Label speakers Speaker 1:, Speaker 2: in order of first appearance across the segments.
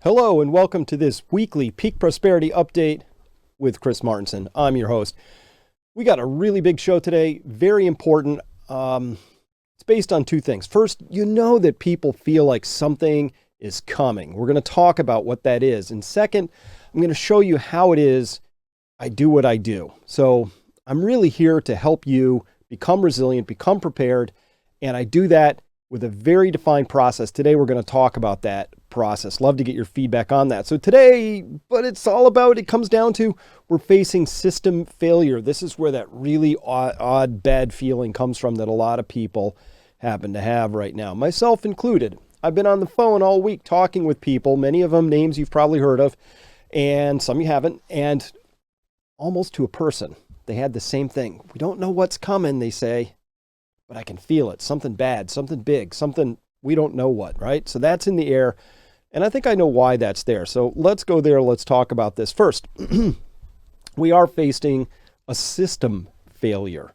Speaker 1: Hello and welcome to this weekly Peak Prosperity Update with Chris Martenson. I'm your host. We got a really big show today, very important. It's based on two things. First, you know that people feel like something is coming. We're going to talk about what that is. And second, I'm going to show you how it is I do what I do. So I'm really here to help you become resilient, become prepared, and I do that with a very defined process. Today, we're going to talk about that process. Love to get your feedback on that. So today, it comes down to we're facing system failure. This is where that really odd, bad feeling comes from that a lot of people happen to have right now, myself included. I've been on the phone all week talking with people, many of them names you've probably heard of, and some you haven't, and almost to a person. They had the same thing. We don't know what's coming, they say, but I can feel it. Something bad, something big, something we don't know what, right? So that's in the air. And I think I know why that's there. So let's go there. Let's talk about this. First, we are facing a system failure.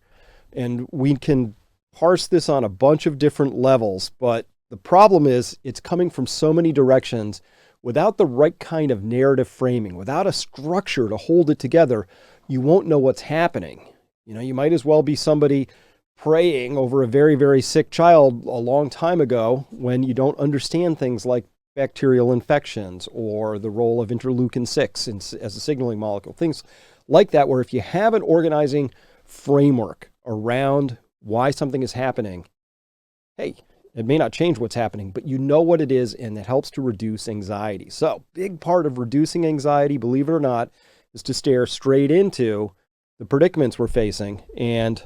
Speaker 1: And we can parse this on a bunch of different levels. But the problem is it's coming from so many directions without the right kind of narrative framing, without a structure to hold it together. You won't know what's happening. You know, you might as well be somebody praying over a very, very sick child a long time ago when you don't understand things like bacterial infections or the role of interleukin 6 as a signaling molecule, things like that, where if you have an organizing framework around why something is happening, hey, it may not change what's happening, but you know what it is, and it helps to reduce anxiety. So big part of reducing anxiety, believe it or not, is to stare straight into the predicaments we're facing and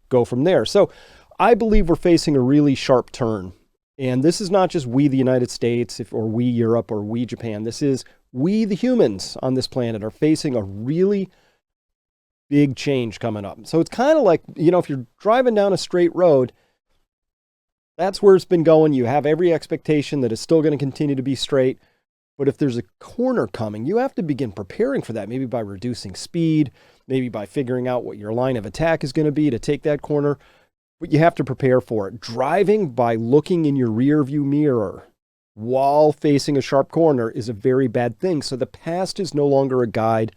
Speaker 1: go from there. So I believe we're facing a really sharp turn. And this is not just we, the United States, or we, Europe, or we, Japan. This is we, the humans on this planet, are facing a really big change coming up. So it's kind of like, you know, if you're driving down a straight road, that's where it's been going. You have every expectation that it's still going to continue to be straight. But if there's a corner coming, you have to begin preparing for that, maybe by reducing speed, maybe by figuring out what your line of attack is going to be to take that corner. But you have to prepare for it. Driving by looking in your rear view mirror while facing a sharp corner is a very bad thing. So the past is no longer a guide.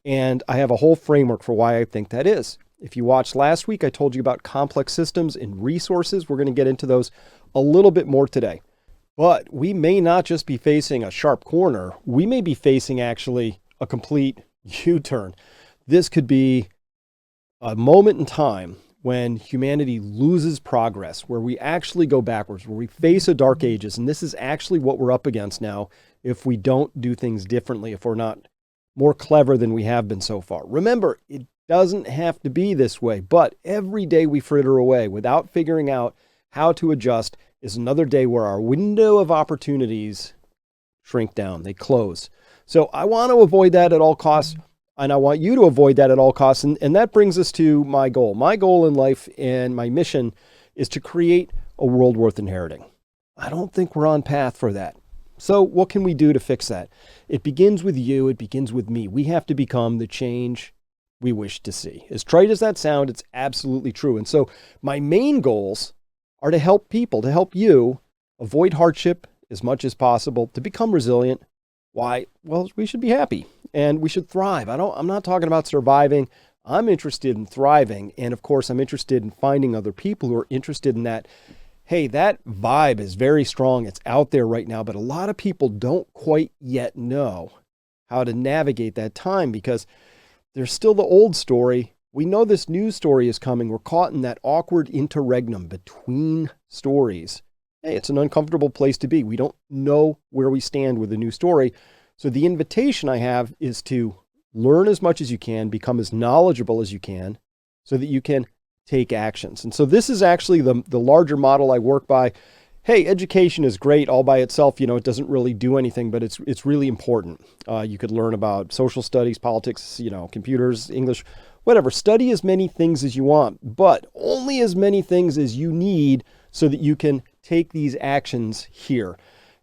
Speaker 1: And I have a whole framework for why I think that is. If you watched last week, I told you about complex systems and resources. We're going to get into those a little bit more today. But we may not just be facing a sharp corner. We may be facing actually a complete U-turn. This could be a moment in time when humanity loses progress, where we actually go backwards, where we face a dark ages. And this is actually what we're up against now if we don't do things differently, if we're not more clever than we have been so far. Remember, it doesn't have to be this way, but every day we fritter away without figuring out how to adjust is another day where our window of opportunities shrink down, they close. So I want to avoid that at all costs, and I want you to avoid that at all costs. And that brings us to my goal. My goal in life and my mission is to create a world worth inheriting. I don't think we're on path for that. So what can we do to fix that? It begins with you. It begins with me. We have to become the change we wish to see. As trite as that sounds, it's absolutely true. And so my main goals are to help people, to help you avoid hardship as much as possible, to become resilient. Why? Well, we should be happy and we should thrive. I'm not talking about surviving. I'm interested in thriving. And of course, I'm interested in finding other people who are interested in that. Hey, that vibe is very strong. It's out there right now, but a lot of people don't quite yet know how to navigate that time because there's still the old story. We know this new story is coming. We're caught in that awkward interregnum between stories. Hey, it's an uncomfortable place to be. We don't know where we stand with the new story. So the invitation I have is to learn as much as you can, become as knowledgeable as you can, so that you can take actions. And so this is actually the larger model I work by. Hey, education is great all by itself. You know, it doesn't really do anything, but it's really important. You could learn about social studies, politics, you know, computers, English, whatever. Study as many things as you want, but only as many things as you need so that you can take these actions here.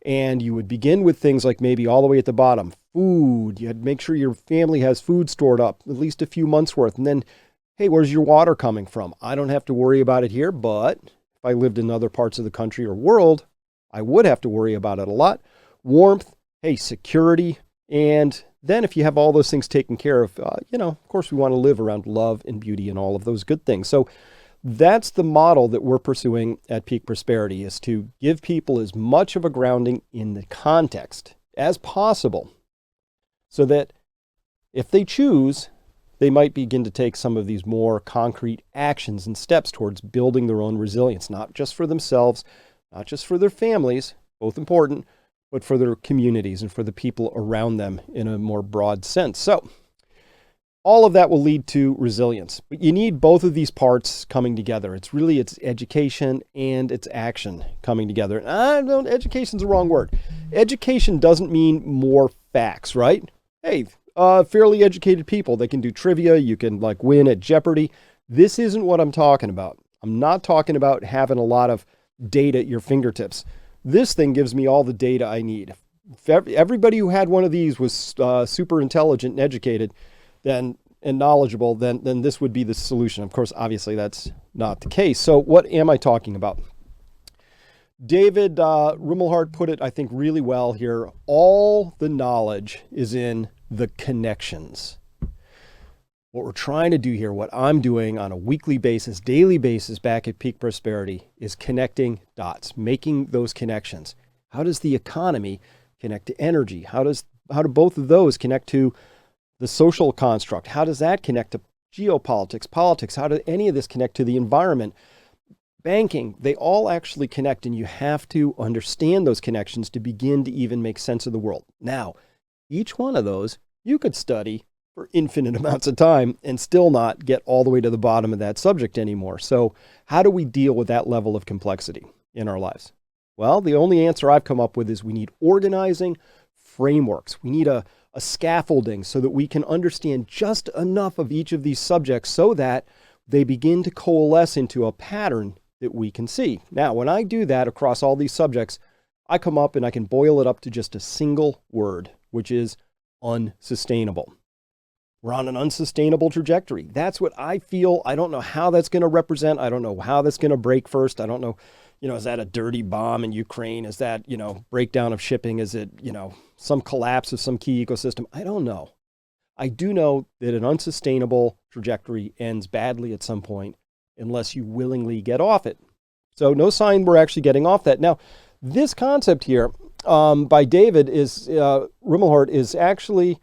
Speaker 1: And you would begin with things like maybe all the way at the bottom, food. You had to make sure your family has food stored up, at least a few months worth. And then, hey, where's your water coming from? I don't have to worry about it here, but if I lived in other parts of the country or world, I would have to worry about it a lot. Warmth, hey, security. And then if you have all those things taken care of, of course, we want to live around love and beauty and all of those good things. So that's the model that we're pursuing at Peak Prosperity, is to give people as much of a grounding in the context as possible, so that if they choose, they might begin to take some of these more concrete actions and steps towards building their own resilience, not just for themselves, not just for their families, both important, but for their communities and for the people around them in a more broad sense. So all of that will lead to resilience. But you need both of these parts coming together. It's education and it's action coming together. Education's the wrong word. Education doesn't mean more facts, right? Hey, fairly educated people, they can do trivia, you can win at Jeopardy. This isn't what I'm talking about. I'm not talking about having a lot of data at your fingertips. This thing gives me all the data I need. If everybody who had one of these was super intelligent and educated and knowledgeable, then this would be the solution. Of course, obviously that's not the case. So what am I talking about? David Rumelhart put it, I think, really well here. All the knowledge is in the connections. What we're trying to do here, what I'm doing on a weekly basis, daily basis back at Peak Prosperity, is connecting dots, making those connections. How does the economy connect to energy? How do both of those connect to the social construct? How does that connect to geopolitics, politics? How does any of this connect to the environment? Banking, they all actually connect, and you have to understand those connections to begin to even make sense of the world. Now, each one of those you could study for infinite amounts of time and still not get all the way to the bottom of that subject anymore. So how do we deal with that level of complexity in our lives? Well, the only answer I've come up with is we need organizing frameworks. We need a scaffolding so that we can understand just enough of each of these subjects so that they begin to coalesce into a pattern that we can see. Now, when I do that across all these subjects, I come up and I can boil it up to just a single word, which is unsustainable. We're on an unsustainable trajectory. That's what I feel. I don't know how that's going to represent. I don't know how that's going to break first. I don't know, is that a dirty bomb in Ukraine? Is that, breakdown of shipping? Is it, some collapse of some key ecosystem? I don't know. I do know that an unsustainable trajectory ends badly at some point unless you willingly get off it. So no sign we're actually getting off that. Now, this concept here by David Rumelhart is actually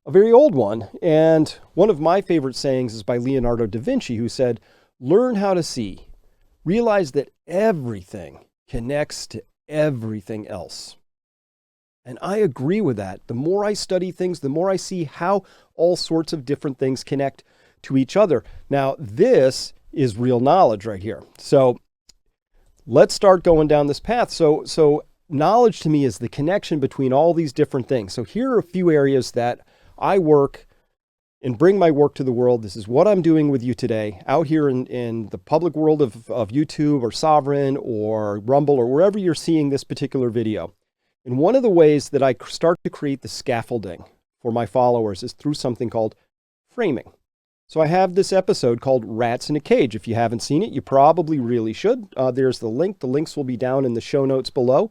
Speaker 1: a very old one. And one of my favorite sayings is by Leonardo da Vinci, who said, "Learn how to see. Realize that everything connects to everything else." And I agree with that. The more I study things, the more I see how all sorts of different things connect to each other. Now, this is real knowledge right here. So let's start going down this path. So knowledge to me is the connection between all these different things. So here are a few areas that I work and bring my work to the world. This is what I'm doing with you today out here in the public world of YouTube or Sovereign or Rumble or wherever you're seeing this particular video. And one of the ways that I start to create the scaffolding for my followers is through something called framing. So I have this episode called Rats in a Cage. If you haven't seen it, you probably really should. There's the link. The links will be down in the show notes below.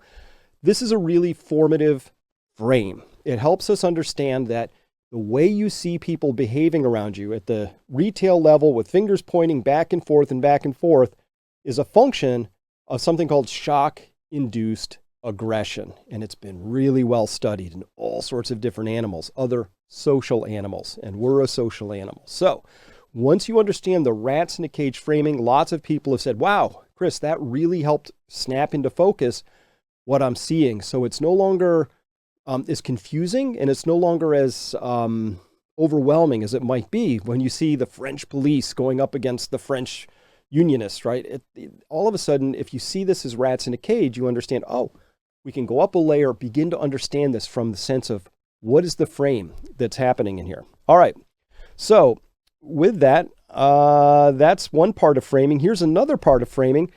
Speaker 1: This is a really formative frame. It helps us understand that the way you see people behaving around you at the retail level with fingers pointing back and forth is a function of something called shock-induced aggression. And it's been really well studied in all sorts of different animals, other social animals, and we're a social animal. So once you understand the rats in a cage framing, lots of people have said, wow, Chris, that really helped snap into focus what I'm seeing. So it's no longer as confusing, and it's no longer as overwhelming as it might be when you see the French police going up against the French unionists, right? All of a sudden, if you see this as rats in a cage, you understand, oh, we can go up a layer, begin to understand this from the sense of what is the frame that's happening in here. All right. So with that, that's one part of framing. Here's another part of framing,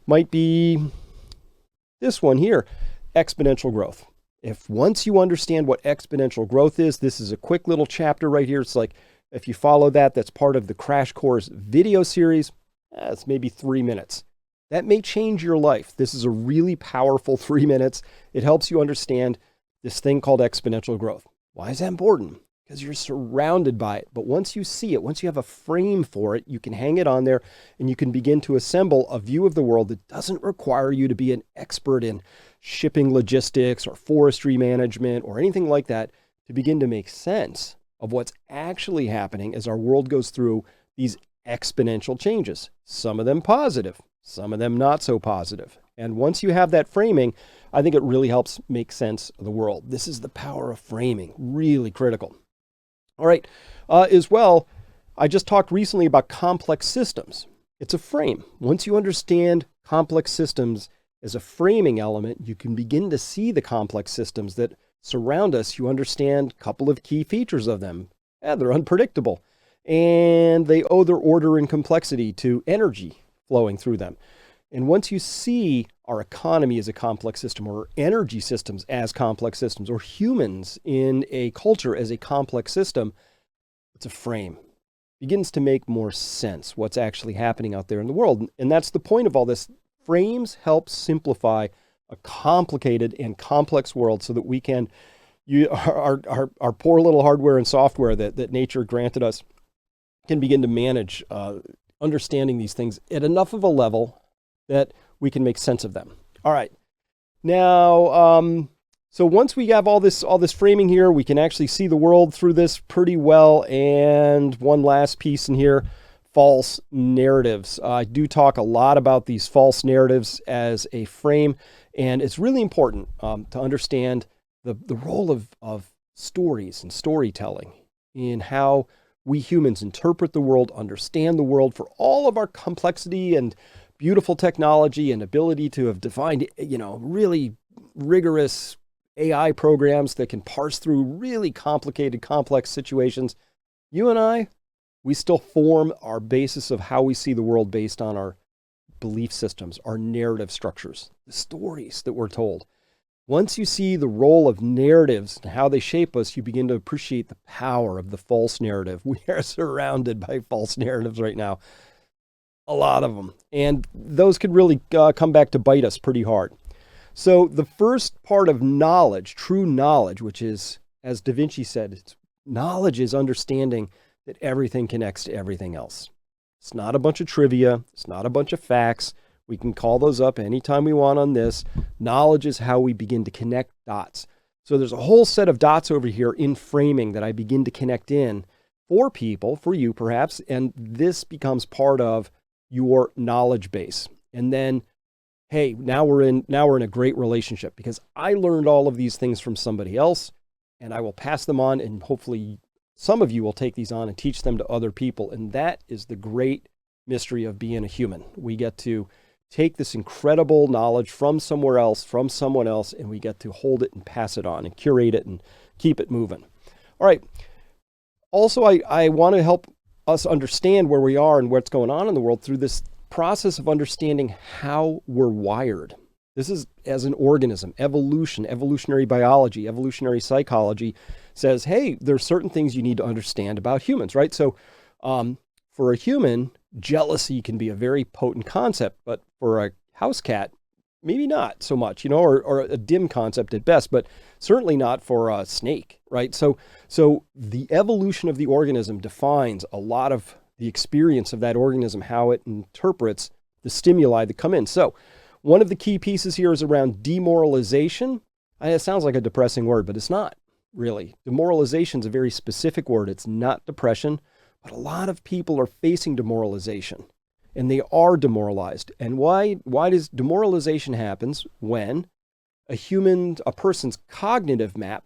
Speaker 1: might be this one here, exponential growth. If once you understand what exponential growth is, this is a quick little chapter right here. It's like, if you follow that, that's part of the Crash Course video series. It's maybe 3 minutes. That may change your life. This is a really powerful 3 minutes. It helps you understand this thing called exponential growth. Why is that important? Because you're surrounded by it. But once you see it, once you have a frame for it, you can hang it on there and you can begin to assemble a view of the world that doesn't require you to be an expert in shipping logistics or forestry management or anything like that to begin to make sense of what's actually happening as our world goes through these exponential changes. Some of them positive, some of them not so positive. And once you have that framing, I think it really helps make sense of the world. This is the power of framing, really critical. All right, as well, I just talked recently about complex systems. It's a frame. Once you understand complex systems as a framing element, you can begin to see the complex systems that surround us. You understand a couple of key features of them. Yeah, they're unpredictable, and they owe their order and complexity to energy flowing through them. And once you see our economy as a complex system, or energy systems as complex systems, or humans in a culture as a complex system, it's a frame. It begins to make more sense what's actually happening out there in the world. And that's the point of all this. Frames help simplify a complicated and complex world so that we can, our poor little hardware and software that nature granted us can begin to manage understanding these things at enough of a level that we can make sense of them. All right. Now, so once we have all this framing here, we can actually see the world through this pretty well. And one last piece in here, false narratives. I do talk a lot about these false narratives as a frame, and it's really important to understand the role of stories and storytelling in how we humans interpret the world, understand the world, for all of our complexity and beautiful technology and ability to have defined, really rigorous AI programs that can parse through really complicated, complex situations. You and I, we still form our basis of how we see the world based on our belief systems, our narrative structures, the stories that we're told. Once you see the role of narratives and how they shape us, you begin to appreciate the power of the false narrative. We are surrounded by false narratives right now. A lot of them. And those could really come back to bite us pretty hard. So the first part of knowledge, true knowledge, which is, as Da Vinci said, knowledge is understanding that everything connects to everything else. It's not a bunch of trivia. It's not a bunch of facts. We can call those up anytime we want on this. Knowledge is how we begin to connect dots. So there's a whole set of dots over here in framing that I begin to connect in for people, for you perhaps, and this becomes part of your knowledge base. And then, hey, now we're in a great relationship because I learned all of these things from somebody else, and I will pass them on, and hopefully some of you will take these on and teach them to other people. And that is the great mystery of being a human. We get to take this incredible knowledge from somewhere else, from someone else, and we get to hold it and pass it on and curate it and keep it moving. All right. Also, I want to help us understand where we are and what's going on in the world through this process of understanding how we're wired. This is as an organism. Evolution, evolutionary biology, evolutionary psychology says, hey, there's certain things you need to understand about humans, right? So for a human, jealousy can be a very potent concept, but for a house cat, maybe not so much, or a dim concept at best, but certainly not for a snake, right? So the evolution of the organism defines a lot of the experience of that organism, how it interprets the stimuli that come in. So one of the key pieces here is around demoralization. It sounds like a depressing word, but it's not really. Demoralization is a very specific word. It's not depression, but a lot of people are facing demoralization. And they are demoralized. And why does demoralization happens when a person's cognitive map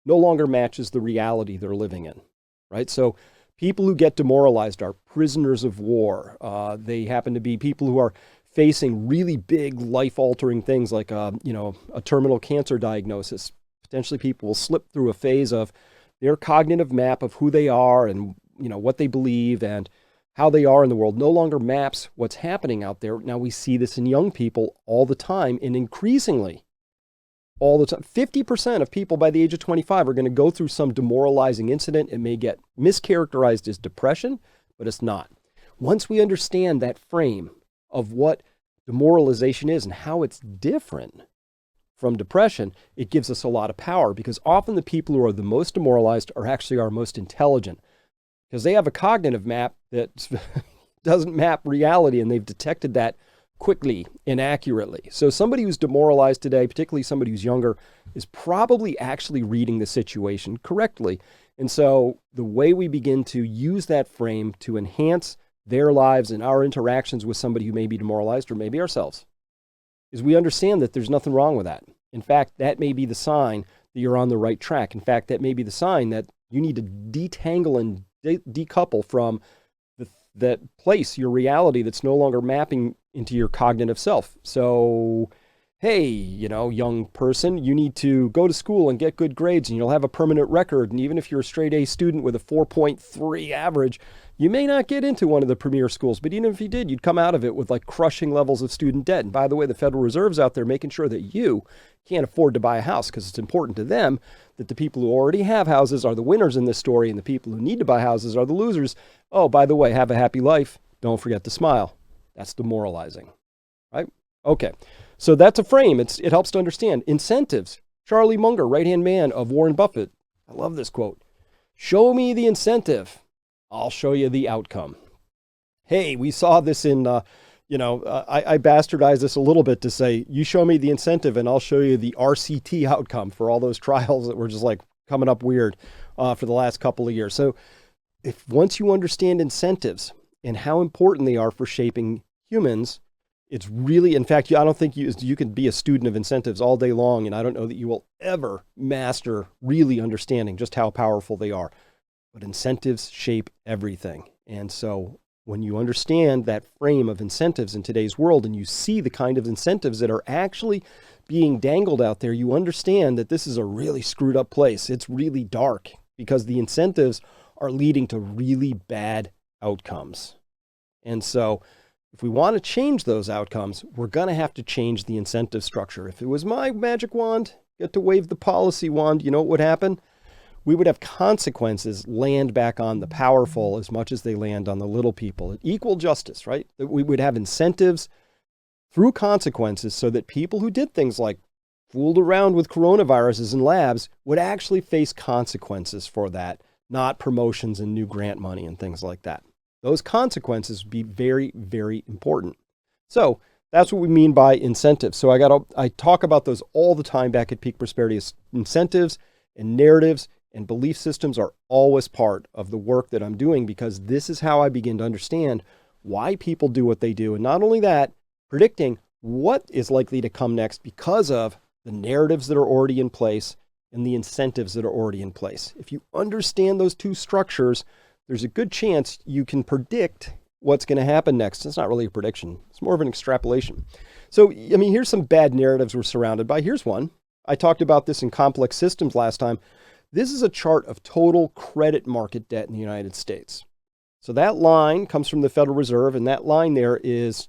Speaker 1: no longer matches the reality they're living in, right? So people who get demoralized are prisoners of war. They happen to be people who are facing really big life-altering things like a terminal cancer diagnosis. Potentially people will slip through a phase of their cognitive map of who they are and what they believe and how they are in the world no longer maps what's happening out there. Now we see this in young people all the time, and increasingly all the time. 50% of people by the age of 25 are going to go through some demoralizing incident. It may get mischaracterized as depression, but it's not. Once we understand that frame of what demoralization is and how it's different from depression, it gives us a lot of power, because often the people who are the most demoralized are actually our most intelligent, because they have a cognitive map that doesn't map reality, and they've detected that quickly and accurately. So somebody who's demoralized today, particularly somebody who's younger, is probably actually reading the situation correctly. And so the way we begin to use that frame to enhance their lives and our interactions with somebody who may be demoralized, or maybe ourselves, is we understand that there's nothing wrong with that. In fact, that may be the sign that you're on the right track. In fact, that may be the sign that you need to detangle and decouple from that place, your reality that's no longer mapping into your cognitive self. So, hey, young person, you need to go to school and get good grades, and you'll have a permanent record. And even if you're a straight A student with a 4.3 average, you may not get into one of the premier schools, but even if you did, you'd come out of it with like crushing levels of student debt. And by the way, the Federal Reserve's out there making sure that you can't afford to buy a house, because it's important to them that the people who already have houses are the winners in this story, and the people who need to buy houses are the losers. Oh, by the way, have a happy life. Don't forget to smile. That's demoralizing, right? Okay, so that's a frame. It helps to understand. Incentives. Charlie Munger, right-hand man of Warren Buffett. I love this quote. Show me the incentive, I'll show you the outcome. Hey, we saw this in, I bastardized this a little bit to say, you show me the incentive and I'll show you the RCT outcome for all those trials that were just like coming up weird for the last couple of years. So if once you understand incentives and how important they are for shaping humans, it's really, in fact, I don't think you can be a student of incentives all day long, and I don't know that you will ever master really understanding just how powerful they are. But incentives shape everything. And so when you understand that frame of incentives in today's world, and you see the kind of incentives that are actually being dangled out there, you understand that this is a really screwed up place. It's really dark, because the incentives are leading to really bad outcomes. And so if we want to change those outcomes, we're going to have to change the incentive structure. If it was my magic wand, get to wave the policy wand, you know what would happen? We would have consequences land back on the powerful as much as they land on the little people. Equal justice, right? We would have incentives through consequences so that people who did things like fooled around with coronaviruses in labs would actually face consequences for that, not promotions and new grant money and things like that. Those consequences would be very, very important. So that's what we mean by incentives. So I talk about those all the time back at Peak Prosperity. Incentives and narratives and belief systems are always part of the work that I'm doing, because this is how I begin to understand why people do what they do. And not only that, predicting what is likely to come next because of the narratives that are already in place and the incentives that are already in place. If you understand those two structures, there's a good chance you can predict what's going to happen next. It's not really a prediction. It's more of an extrapolation. So, here's some bad narratives we're surrounded by. Here's one. I talked about this in complex systems last time. This is a chart of total credit market debt in the United States. So that line comes from the Federal Reserve, and that line there is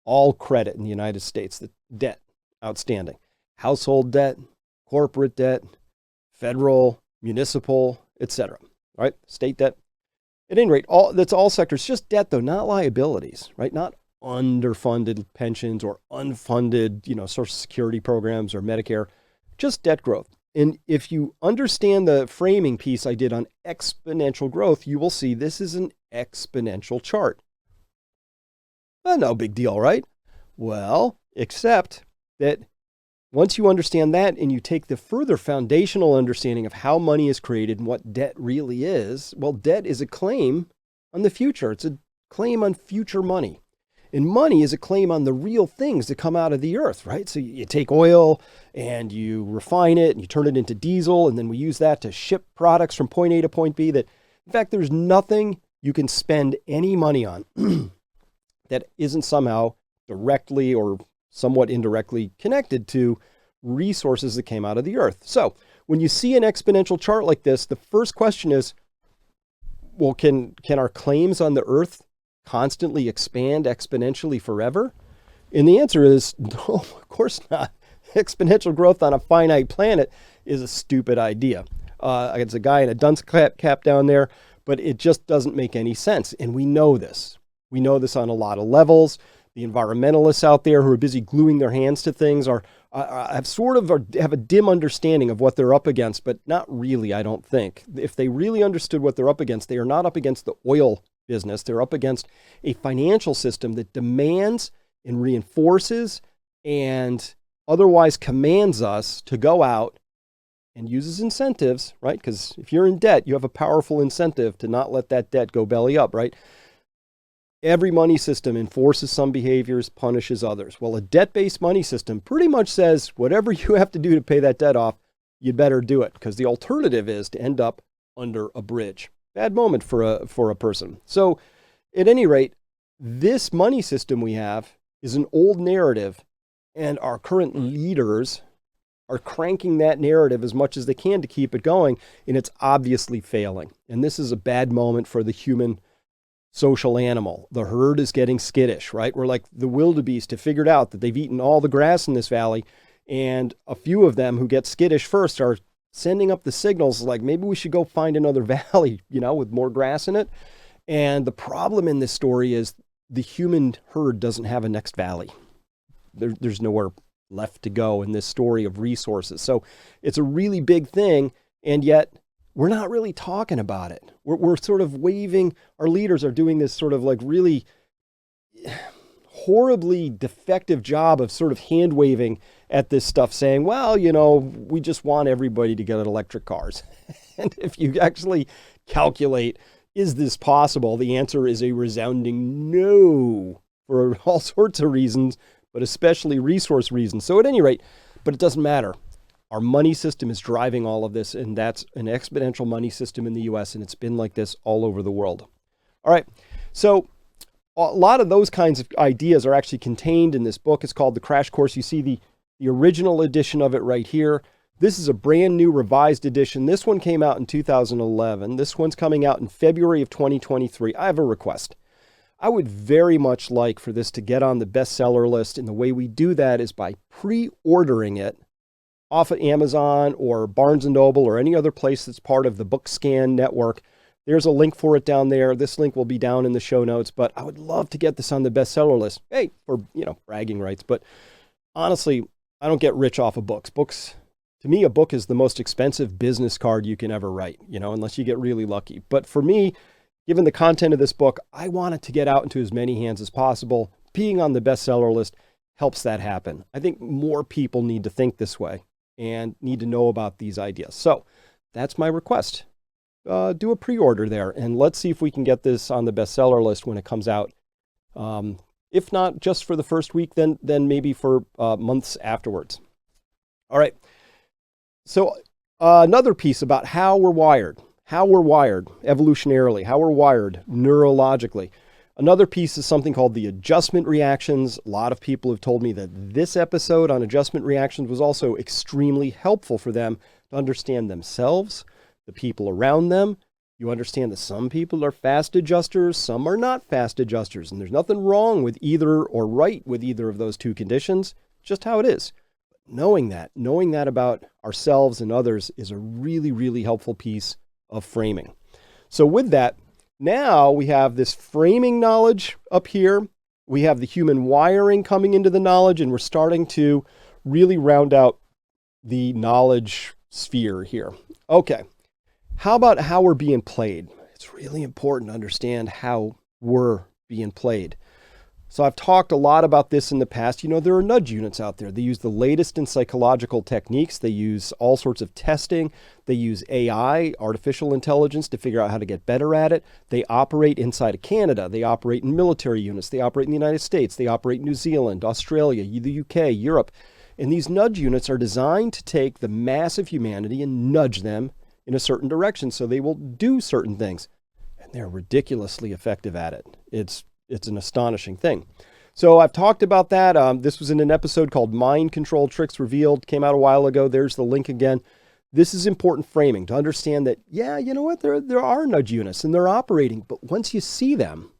Speaker 1: all credit in the United States, the debt outstanding. Household debt, corporate debt, federal, municipal, etc. Right? State debt. At any rate, that's all sectors, just debt though, not liabilities, right? Not underfunded pensions or unfunded, Social Security programs or Medicare, just debt growth. And if you understand the framing piece I did on exponential growth, you will see this is an exponential chart. No big deal, right? Well, except that once you understand that and you take the further foundational understanding of how money is created and what debt really is, well, debt is a claim on the future. It's a claim on future money. And money is a claim on the real things that come out of the earth, right? So you take oil and you refine it and you turn it into diesel, and then we use that to ship products from point A to point B. That, in fact, there's nothing you can spend any money on that isn't somehow directly or somewhat indirectly connected to resources that came out of the earth. So when you see an exponential chart like this, the first question is, well, can our claims on the earth constantly expand exponentially forever? And the answer is no, of course not. Exponential growth on a finite planet is a stupid idea. It's a guy in a dunce cap down there, but it just doesn't make any sense. And we know this. We know this on a lot of levels. The environmentalists out there who are busy gluing their hands to things are I have sort of have a dim understanding of what they're up against, but not really, I don't think. If they really understood what they're up against, they are not up against the oil business. They're up against a financial system that demands and reinforces and otherwise commands us to go out and uses incentives, right? Because if you're in debt, you have a powerful incentive to not let that debt go belly up, right? Every money system enforces some behaviors, punishes others. Well, a debt-based money system pretty much says whatever you have to do to pay that debt off, you'd better do it, because the alternative is to end up under a bridge. Bad moment for a person. So at any rate, this money system we have is an old narrative, and our current leaders are cranking that narrative as much as they can to keep it going, and it's obviously failing. And this is a bad moment for the human social animal. The herd is getting skittish, right? We're like the wildebeest have figured out that they've eaten all the grass in this valley, and a few of them who get skittish first are sending up the signals like maybe we should go find another valley, with more grass in it. And the problem in this story is the human herd doesn't have a next valley. There's nowhere left to go in this story of resources. So it's a really big thing, and yet we're not really talking about it. We're sort of waving, our leaders are doing this sort of like really horribly defective job of sort of hand waving at this stuff, saying, well, we just want everybody to get electric cars. And if you actually calculate, is this possible? The answer is a resounding no for all sorts of reasons, but especially resource reasons. So at any rate, but it doesn't matter. Our money system is driving all of this, and that's an exponential money system in the US, and it's been like this all over the world. All right, so a lot of those kinds of ideas are actually contained in this book. It's called The Crash Course. You see the original edition of it right here. This is a brand new revised edition. This one came out in 2011. This one's coming out in February of 2023. I have a request. I would very much like for this to get on the bestseller list, and the way we do that is by pre-ordering it off of Amazon or Barnes & Noble or any other place that's part of the BookScan network. There's a link for it down there. This link will be down in the show notes, but I would love to get this on the bestseller list. Hey, for, bragging rights. But honestly, I don't get rich off of books. Books, to me, a book is the most expensive business card you can ever write, unless you get really lucky. But for me, given the content of this book, I want it to get out into as many hands as possible. Being on the bestseller list helps that happen. I think more people need to think this way and need to know about these ideas. So that's my request. Do a pre-order there, and let's see if we can get this on the bestseller list when it comes out. If not just for the first week, then maybe for months afterwards. All right. So another piece about how we're wired evolutionarily, how we're wired neurologically. Another piece is something called the adjustment reactions. A lot of people have told me that this episode on adjustment reactions was also extremely helpful for them to understand themselves, the people around them. You understand that some people are fast adjusters, some are not fast adjusters, and there's nothing wrong with either or right with either of those two conditions, just how it is. Knowing that about ourselves and others is a really, really helpful piece of framing. So with that, now we have this framing knowledge up here. We have the human wiring coming into the knowledge, and we're starting to really round out the knowledge sphere here. Okay. How about how we're being played? It's really important to understand how we're being played. So I've talked a lot about this in the past. There are nudge units out there. They use the latest in psychological techniques. They use all sorts of testing. They use AI, artificial intelligence, to figure out how to get better at it. They operate inside of Canada. They operate in military units. They operate in the United States. They operate in New Zealand, Australia, the UK, Europe. And these nudge units are designed to take the mass of humanity and nudge them in a certain direction so they will do certain things. And they're ridiculously effective at it. It's an astonishing thing. So I've talked about that. This was in an episode called Mind Control Tricks Revealed. Came out a while ago. There's the link again. This is important framing to understand that, yeah, you know what? There are nudge units and they're operating. But once you see them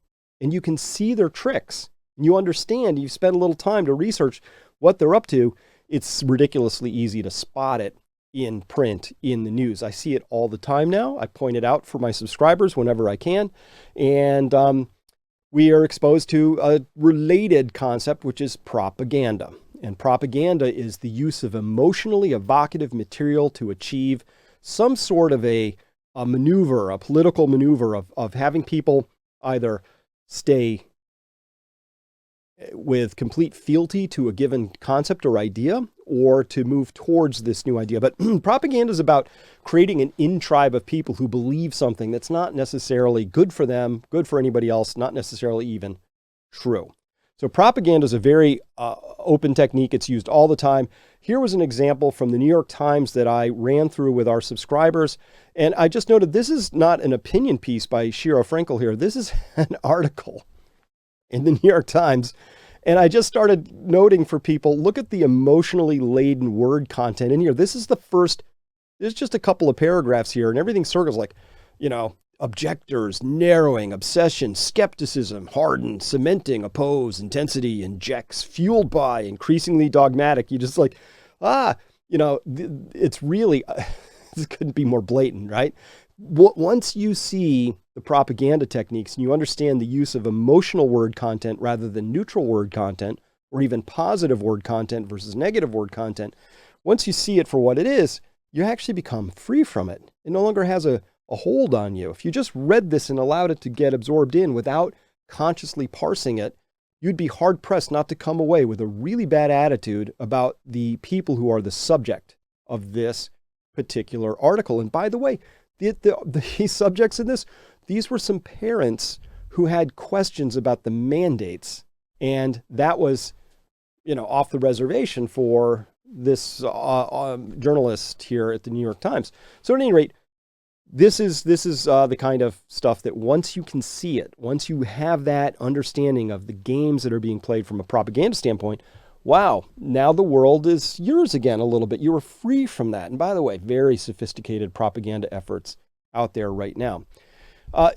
Speaker 1: and you can see their tricks and you understand, you spend a little time to research what they're up to, it's ridiculously easy to spot it in print, in the news. I see it all the time now. I point it out for my subscribers whenever I can. And we are exposed to a related concept, which is propaganda. And propaganda is the use of emotionally evocative material to achieve some sort of a maneuver, a political maneuver of having people either stay with complete fealty to a given concept or idea, or to move towards this new idea. But propaganda is about creating an in-tribe of people who believe something that's not necessarily good for them, good for anybody else, not necessarily even true. So propaganda is a very open technique. It's used all the time. Here was an example from the New York Times that I ran through with our subscribers. And I just noted this is not an opinion piece by Shiro Frankel here. This is an article in the New York Times. And I just started noting for people, look at the emotionally laden word content in here. This is the first, there's just a couple of paragraphs here and everything circles like, objectors, narrowing, obsession, skepticism, hardened, cementing, oppose, intensity, injects, fueled by, increasingly dogmatic. You just like, it's really, this couldn't be more blatant, right? Once you see the propaganda techniques and you understand the use of emotional word content rather than neutral word content, or even positive word content versus negative word content, once you see it for what it is, you actually become free from it. It no longer has a hold on you. If you just read this and allowed it to get absorbed in without consciously parsing it, you'd be hard pressed not to come away with a really bad attitude about the people who are the subject of this particular article. And by the way, the subjects in this, these were some parents who had questions about the mandates. And that was, off the reservation for this journalist here at the New York Times. So at any rate, this is the kind of stuff that once you can see it, once you have that understanding of the games that are being played from a propaganda standpoint, wow, now the world is yours again a little bit. You are free from that. And by the way, very sophisticated propaganda efforts out there right now.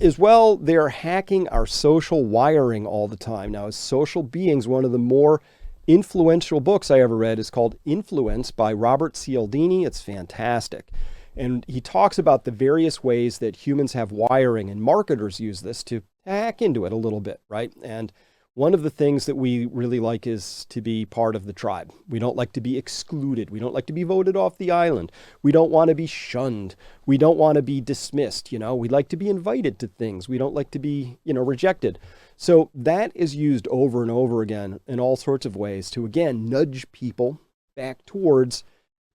Speaker 1: As well, they're hacking our social wiring all the time. Now, as social beings, one of the more influential books I ever read is called Influence by Robert Cialdini. It's fantastic. And he talks about the various ways that humans have wiring, and marketers use this to hack into it a little bit, right? And one of the things that we really like is to be part of the tribe. We don't like to be excluded. We don't like to be voted off the island. We don't want to be shunned. We don't want to be dismissed. We like to be invited to things. We don't like to be, rejected. So that is used over and over again in all sorts of ways to, again, nudge people back towards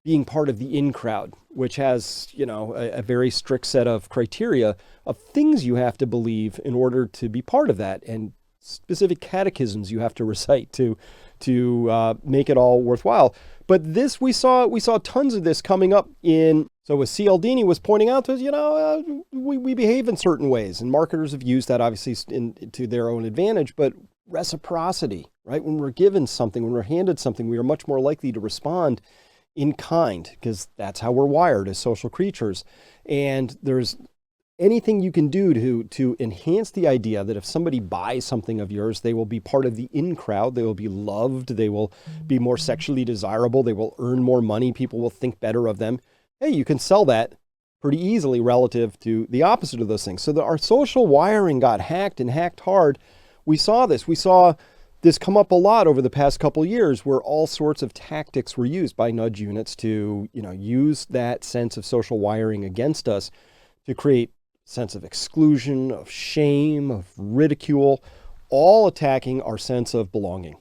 Speaker 1: being part of the in crowd, which has, a very strict set of criteria of things you have to believe in order to be part of that, and specific catechisms you have to recite to make it all worthwhile. But this, we saw tons of this coming up in. So as Cialdini was pointing out to us, we behave in certain ways, and marketers have used that obviously to their own advantage. But reciprocity, right? When we're given something, when we're handed something, we are much more likely to respond in kind, because that's how we're wired as social creatures. And there's anything you can do to enhance the idea that if somebody buys something of yours, they will be part of the in crowd, they will be loved, they will be more sexually desirable, they will earn more money, people will think better of them. Hey, you can sell that pretty easily relative to the opposite of those things. So our social wiring got hacked, and hacked hard. We saw this come up a lot over the past couple of years, where all sorts of tactics were used by nudge units to, use that sense of social wiring against us to create a sense of exclusion, of shame, of ridicule, all attacking our sense of belonging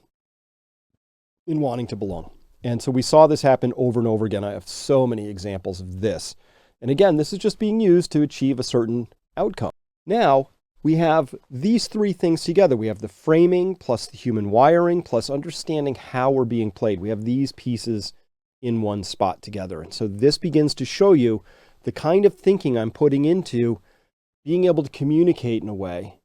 Speaker 1: in wanting to belong. And so we saw this happen over and over again. I have so many examples of this. And again, this is just being used to achieve a certain outcome. Now, we have these three things together. We have the framing plus the human wiring plus understanding how we're being played. We have these pieces in one spot together. And so this begins to show you the kind of thinking I'm putting into being able to communicate in a way.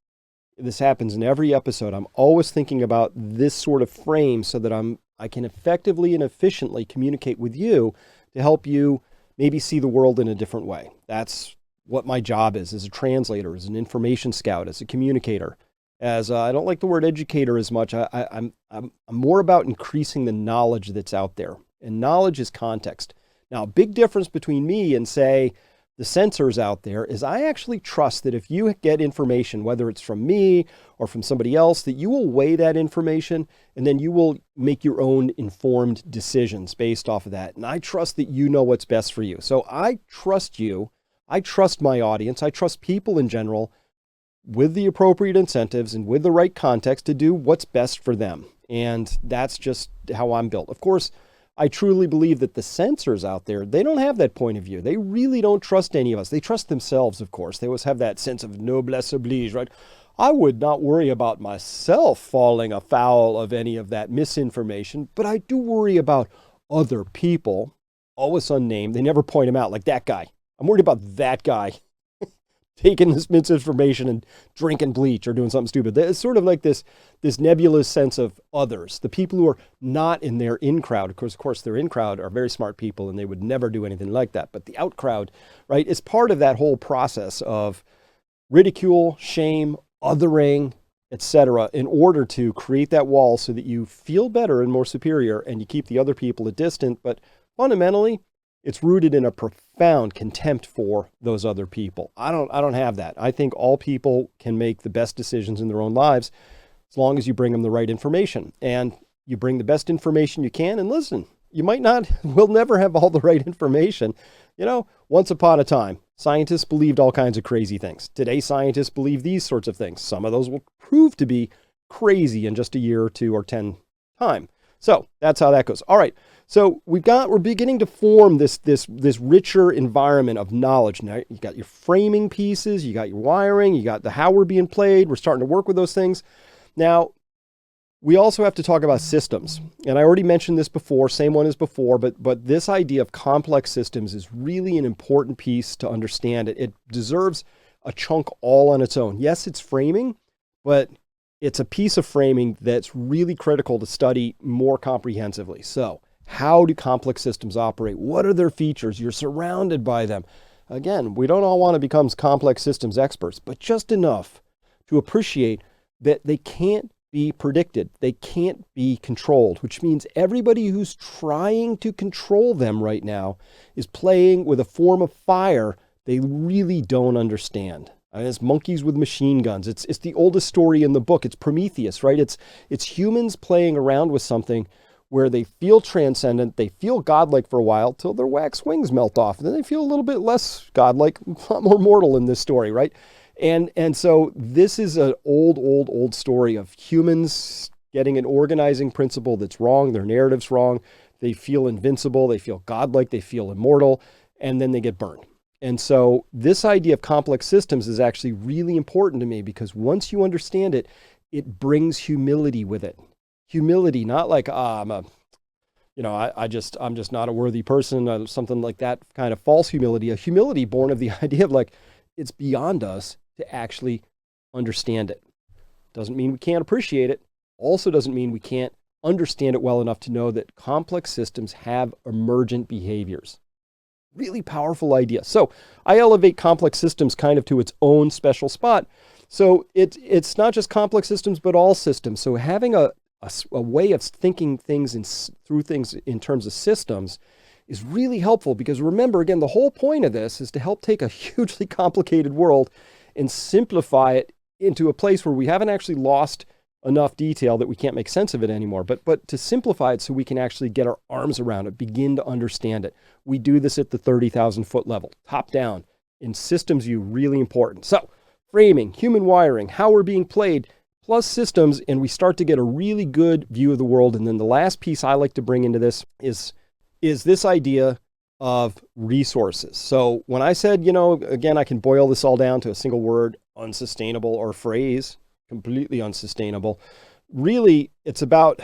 Speaker 1: This happens in every episode. I'm always thinking about this sort of frame so that I can effectively and efficiently communicate with you to help you maybe see the world in a different way. That's what my job is as a translator, as an information scout, as a communicator. As I don't like the word educator as much. I'm more about increasing the knowledge that's out there. And knowledge is context. Now, a big difference between me and, say, the sensors out there is I actually trust that if you get information, whether it's from me or from somebody else, that you will weigh that information and then you will make your own informed decisions based off of that. And I trust that you know what's best for you. So I trust you. I trust my audience. I trust people in general with the appropriate incentives and with the right context to do what's best for them. And that's just how I'm built. Of course, I truly believe that the censors out there, they don't have that point of view. They really don't trust any of us. They trust themselves, of course. They always have that sense of noblesse oblige, right? I would not worry about myself falling afoul of any of that misinformation, but I do worry about other people, always unnamed. They never point them out, like that guy. I'm worried about that guy taking this misinformation and drinking bleach or doing something stupid. It's sort of like this nebulous sense of others, the people who are not in their in crowd. Of course, their in crowd are very smart people and they would never do anything like that. But the out crowd, right, is part of that whole process of ridicule, shame, othering, etc., in order to create that wall so that you feel better and more superior and you keep the other people at distance. But fundamentally, it's rooted in a profound contempt for those other people. I don't have that. I think all people can make the best decisions in their own lives as long as you bring them the right information. And you bring the best information you can. And listen, you might not, will never have all the right information. You know, once upon a time, scientists believed all kinds of crazy things. Today, scientists believe these sorts of things. Some of those will prove to be crazy in just a year or two or 10 time. So that's how that goes. All right. So we're beginning to form this richer environment of knowledge. Now you got your framing pieces, you got your wiring, you got the how we're being played. We're starting to work with those things. Now, we also have to talk about systems. And I already mentioned this before, same one as before, but this idea of complex systems is really an important piece to understand. It deserves a chunk all on its own. Yes, it's framing, but it's a piece of framing that's really critical to study more comprehensively. So, how do complex systems operate? What are their features? You're surrounded by them. Again, we don't all want to become complex systems experts, but just enough to appreciate that they can't be predicted. They can't be controlled, which means everybody who's trying to control them right now is playing with a form of fire they really don't understand. I mean, it's monkeys with machine guns. It's the oldest story in the book. It's Prometheus, right? It's humans playing around with something where they feel transcendent, they feel godlike for a while till their wax wings melt off. And then they feel a little bit less godlike, a lot more mortal in this story, right? And so this is an old story of humans getting an organizing principle that's wrong, their narrative's wrong, they feel invincible, they feel godlike, they feel immortal, and then they get burned. And so this idea of complex systems is actually really important to me because once you understand it, it brings humility with it. Humility, not like, I'm just not a worthy person, something like that kind of false humility. A humility born of the idea of like, it's beyond us to actually understand it. Doesn't mean we can't appreciate it. Also doesn't mean we can't understand it well enough to know that complex systems have emergent behaviors. Really powerful idea. So I elevate complex systems kind of to its own special spot. So it's not just complex systems, but all systems. So having a way of thinking things through things in terms of systems is really helpful because remember, again, the whole point of this is to help take a hugely complicated world and simplify it into a place where we haven't actually lost enough detail that we can't make sense of it anymore, but to simplify it so we can actually get our arms around it, begin to understand it. We do this at the 30,000 foot level, top down, in systems view, really important. So framing, human wiring, how we're being played, plus systems, and we start to get a really good view of the world. And then the last piece I like to bring into this is this idea of resources. So when I said, again, I can boil this all down to a single word, unsustainable, or phrase, completely unsustainable. Really, it's about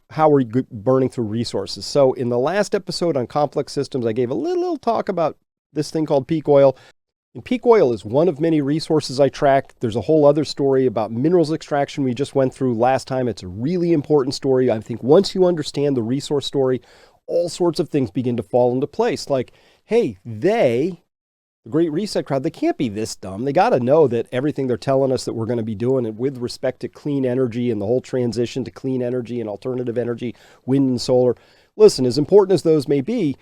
Speaker 1: how we're burning through resources. So in the last episode on complex systems, I gave a little talk about this thing called peak oil. And peak oil is one of many resources I track. There's a whole other story about minerals extraction we just went through last time. It's a really important story. I think once you understand the resource story, all sorts of things begin to fall into place. Like, hey, the Great Reset crowd, they can't be this dumb. They got to know that everything they're telling us that we're going to be doing it with respect to clean energy and the whole transition to clean energy and alternative energy, wind and solar. Listen, as important as those may be,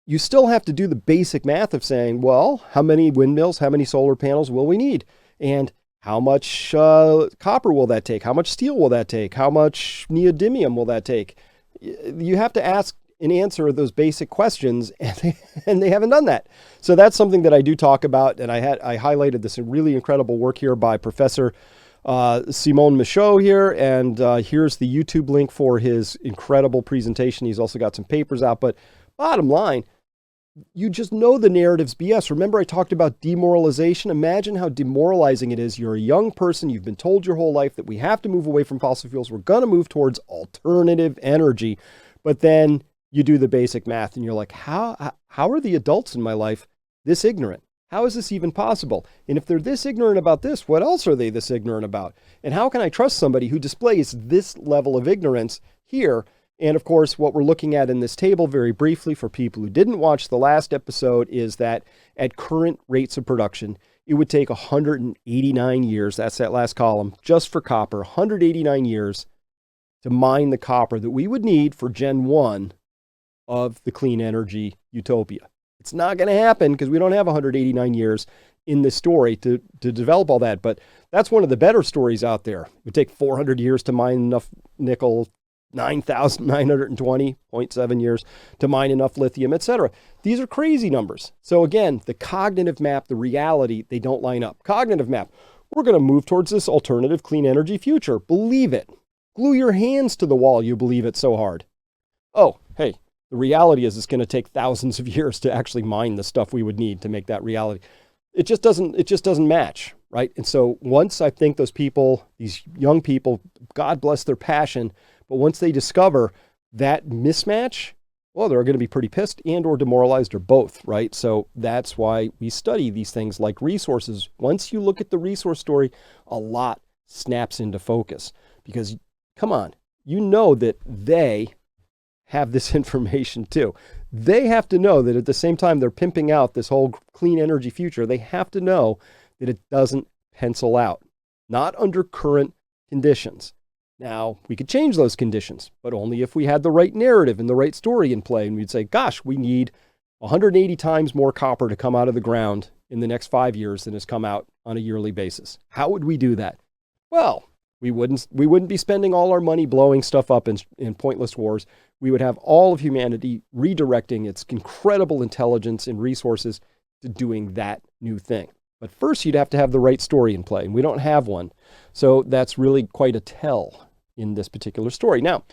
Speaker 1: you still have to do the basic math of saying, well, how many windmills, how many solar panels will we need? And how much copper will that take? How much steel will that take? How much neodymium will that take? You have to ask and answer those basic questions, and they haven't done that. So that's something that I do talk about, and I highlighted this really incredible work here by Professor Simon Michaud here, and here's the YouTube link for his incredible presentation. He's also got some papers out, but bottom line, you just know the narrative's BS. Remember I talked about demoralization? Imagine how demoralizing it is. You're a young person. You've been told your whole life that we have to move away from fossil fuels. We're going to move towards alternative energy. But then you do the basic math and you're like, how are the adults in my life this ignorant? How is this even possible? And if they're this ignorant about this, what else are they this ignorant about? And how can I trust somebody who displays this level of ignorance here? And of course, what we're looking at in this table very briefly for people who didn't watch the last episode is that at current rates of production, it would take 189 years, that's that last column, just for copper, 189 years to mine the copper that we would need for Gen 1 of the clean energy utopia. It's not going to happen because we don't have 189 years in this story to develop all that. But that's one of the better stories out there. It would take 400 years to mine enough nickel, 9,920.7 years to mine enough lithium, etc. These are crazy numbers. So again, the cognitive map, the reality, they don't line up. Cognitive map, we're going to move towards this alternative clean energy future. Believe it. Glue your hands to the wall. You believe it so hard. Oh, hey, the reality is it's going to take thousands of years to actually mine the stuff we would need to make that reality. It just doesn't match, right? And so once I think those people, these young people, God bless their passion, but once they discover that mismatch, well, they're going to be pretty pissed and or demoralized or both, right? So that's why we study these things like resources. Once you look at the resource story, a lot snaps into focus because, come on, you know that they have this information too. They have to know that at the same time they're pimping out this whole clean energy future, they have to know that it doesn't pencil out, not under current conditions. Now, we could change those conditions, but only if we had the right narrative and the right story in play. And we'd say, gosh, we need 180 times more copper to come out of the ground in the next 5 years than has come out on a yearly basis. How would we do that? Well, we wouldn't be spending all our money blowing stuff up in pointless wars. We would have all of humanity redirecting its incredible intelligence and resources to doing that new thing. But first, you'd have to have the right story in play, and we don't have one. So that's really quite a tell in this particular story. Now,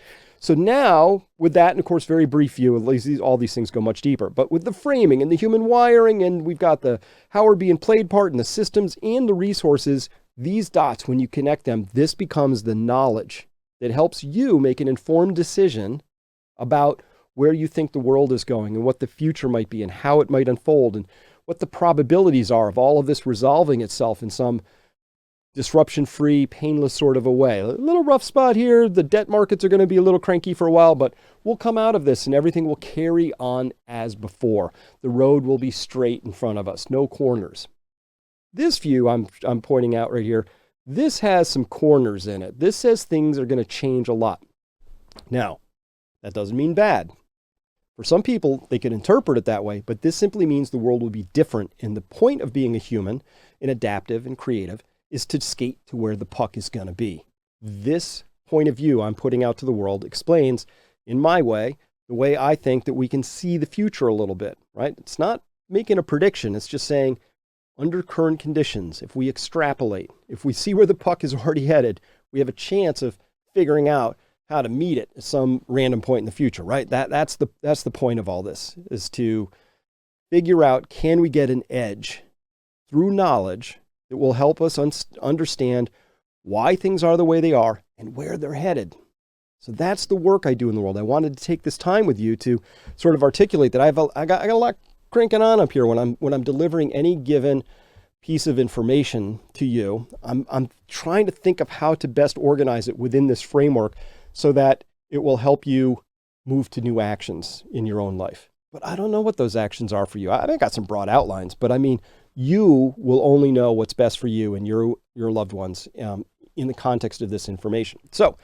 Speaker 1: with that, and of course, very brief view, at least all these things go much deeper, but with the framing and the human wiring, and we've got the how we're being played part in the systems and the resources, these dots, when you connect them, this becomes the knowledge that helps you make an informed decision about where you think the world is going and what the future might be and how it might unfold and what the probabilities are of all of this resolving itself in some disruption-free, painless sort of a way. A little rough spot here. The debt markets are going to be a little cranky for a while, but we'll come out of this and everything will carry on as before. The road will be straight in front of us, no corners. This view I'm pointing out right here, this has some corners in it. This says things are going to change a lot. Now, that doesn't mean bad. For some people, they can interpret it that way, but this simply means the world will be different. And the point of being a human and adaptive and creative is to skate to where the puck is going to be. This point of view I'm putting out to the world explains, in my way, the way I think that we can see the future a little bit, right? It's not making a prediction. It's just saying, under current conditions, if we extrapolate, if we see where the puck is already headed, we have a chance of figuring out how to meet it at some random point in the future, right? That's the point of all this, is to figure out, can we get an edge through knowledge that will help us understand why things are the way they are and where they're headed. So that's the work I do in the world. I wanted to take this time with you to sort of articulate that. I got a lot cranking on up here when I'm delivering any given piece of information to you. I'm trying to think of how to best organize it within this framework so that it will help you move to new actions in your own life. But I don't know what those actions are for you. I got some broad outlines, but I mean, you will only know what's best for you and your loved ones in the context of this information. So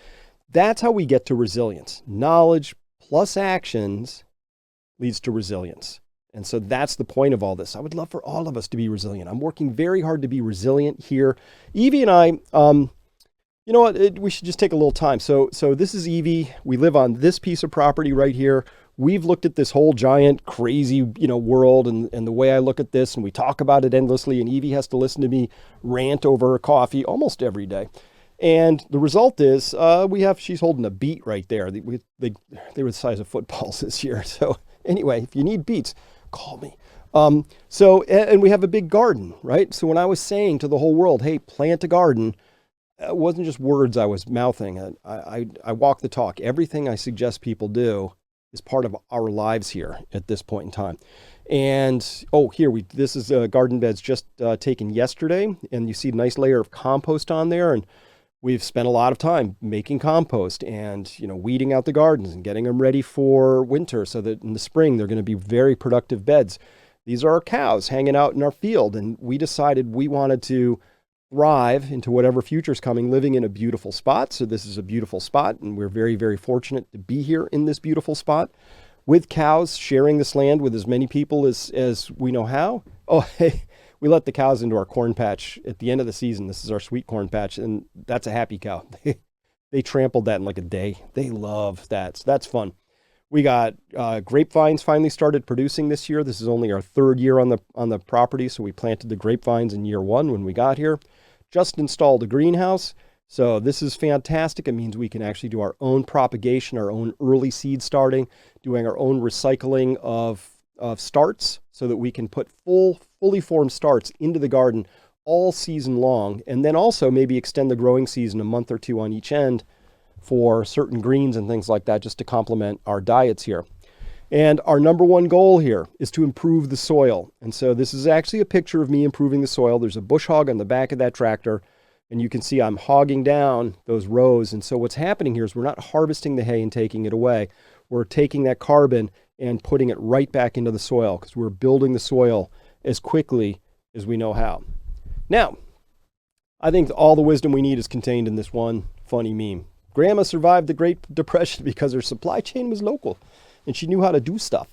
Speaker 1: that's how we get to resilience. Knowledge plus actions leads to resilience. And so that's the point of all this. I would love for all of us to be resilient. I'm working very hard to be resilient here. Evie and I, you know what, we should just take a little time. So this is Evie. We live on this piece of property right here. We've looked at this whole giant, crazy, world and the way I look at this, and we talk about it endlessly, and Evie has to listen to me rant over her coffee almost every day. And the result is she's holding a beet right there. They were the size of footballs this year. So anyway, if you need beets, call me. And we have a big garden, right? So when I was saying to the whole world, hey, plant a garden, it wasn't just words I was mouthing. I walk the talk. Everything I suggest people do is part of our lives here at this point in time. And this is garden beds just taken yesterday, and you see a nice layer of compost on there, and we've spent a lot of time making compost and, weeding out the gardens and getting them ready for winter so that in the spring they're going to be very productive beds. These are our cows hanging out in our field, and we decided we wanted to thrive into whatever future's coming, living in a beautiful spot. So this is a beautiful spot, and we're very, very fortunate to be here in this beautiful spot with cows, sharing this land with as many people as we know how. Oh, hey. We let the cows into our corn patch at the end of the season. This is our sweet corn patch, and that's a happy cow. They trampled that in like a day. They love that. So that's fun. We got grapevines finally started producing this year. This is only our third year on the property, so we planted the grapevines in year one when we got here. Just installed a greenhouse, so this is fantastic. It means we can actually do our own propagation, our own early seed starting, doing our own recycling of starts so that we can put fully formed starts into the garden all season long, and then also maybe extend the growing season a month or two on each end for certain greens and things like that, just to complement our diets here. And our number one goal here is to improve the soil. And so this is actually a picture of me improving the soil. There's a bush hog on the back of that tractor, and you can see I'm hogging down those rows. And so what's happening here is we're not harvesting the hay and taking it away. We're taking that carbon and putting it right back into the soil because we're building the soil as quickly as we know how. Now, I think all the wisdom we need is contained in this one funny meme. Grandma survived the Great Depression because her supply chain was local and she knew how to do stuff.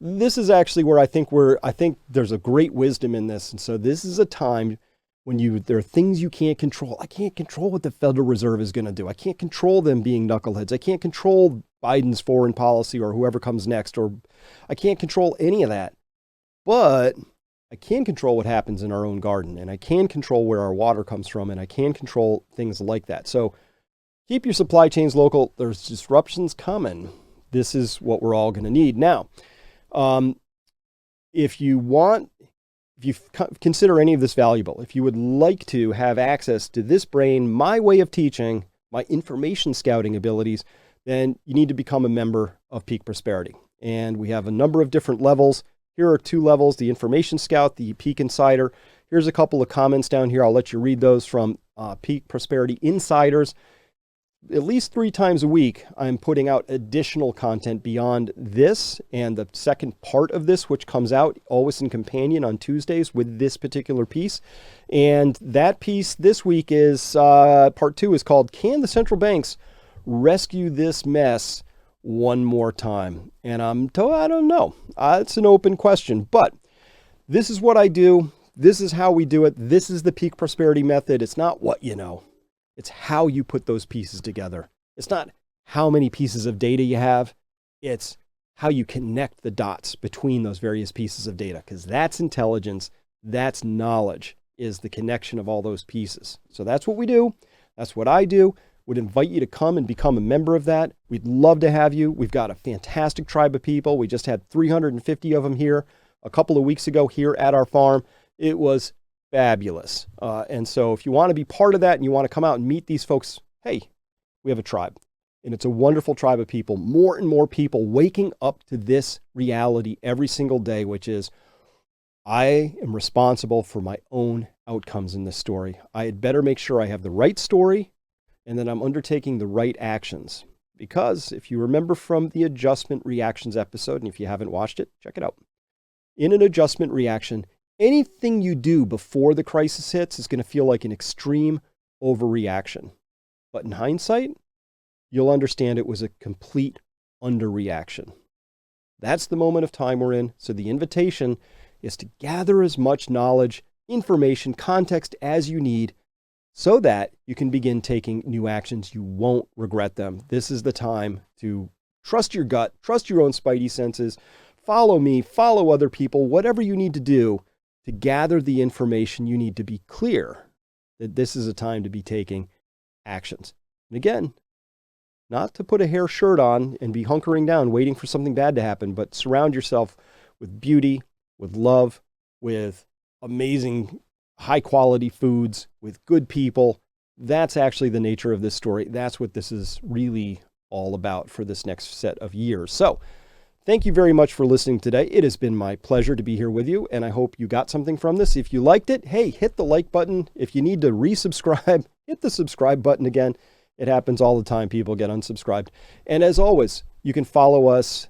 Speaker 1: This is actually where I think there's a great wisdom in this. And so this is a time when there are things you can't control. I can't control what the Federal Reserve is going to do. I can't control them being knuckleheads. I can't control Biden's foreign policy or whoever comes next, or I can't control any of that. But I can control what happens in our own garden, and I can control where our water comes from, and I can control things like that. So keep your supply chains local. There's disruptions coming. This is what we're all going to need. Now, if you consider any of this valuable, if you would like to have access to this brain, my way of teaching, my information scouting abilities, then you need to become a member of Peak Prosperity. And we have a number of different levels. Here are 2 levels, the Information Scout, the Peak Insider. Here's a couple of comments down here. I'll let you read those from Peak Prosperity Insiders. At least 3 times a week, I'm putting out additional content beyond this and the second part of this, which comes out always in companion on Tuesdays with this particular piece. And that piece this week is, part 2 is called, Can the Central Banks Rescue This Mess One More Time? And I don't know. It's an open question, but this is what I do. This is how we do it. This is the Peak Prosperity method. It's not what you know. It's how you put those pieces together. It's not how many pieces of data you have. It's how you connect the dots between those various pieces of data, because that's intelligence. That's knowledge, is the connection of all those pieces. So that's what we do. That's what I do. Would invite you to come and become a member of that. We'd love to have you. We've got a fantastic tribe of people. We just had 350 of them here a couple of weeks ago here at our farm. It was fabulous. And so if you want to be part of that and you want to come out and meet these folks, hey, we have a tribe. And it's a wonderful tribe of people, more and more people waking up to this reality every single day, which is, I am responsible for my own outcomes in this story. I had better make sure I have the right story and that I'm undertaking the right actions. Because if you remember from the adjustment reactions episode, and if you haven't watched it, check it out. In an adjustment reaction, anything you do before the crisis hits is going to feel like an extreme overreaction. But in hindsight, you'll understand it was a complete underreaction. That's the moment of time we're in. So the invitation is to gather as much knowledge, information, context as you need so that you can begin taking new actions. You won't regret them. This is the time to trust your gut, trust your own spidey senses, follow me, follow other people, whatever you need to do to gather the information you need to be clear that this is a time to be taking actions. And again, not to put a hair shirt on and be hunkering down, waiting for something bad to happen, but surround yourself with beauty, with love, with amazing high quality foods, with good people. That's actually the nature of this story. That's what this is really all about for this next set of years. So thank you very much for listening today. It has been my pleasure to be here with you, and I hope you got something from this. If you liked it, hey, hit the like button. If you need to resubscribe, hit the subscribe button again. It happens all the time. People get unsubscribed. And as always, you can follow us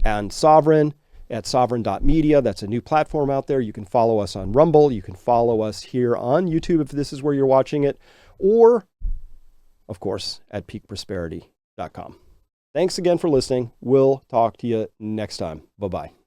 Speaker 1: on Sovereign at sovereign.media. That's a new platform out there. You can follow us on Rumble. You can follow us here on YouTube if this is where you're watching it, or, of course, at peakprosperity.com. Thanks again for listening. We'll talk to you next time. Bye-bye.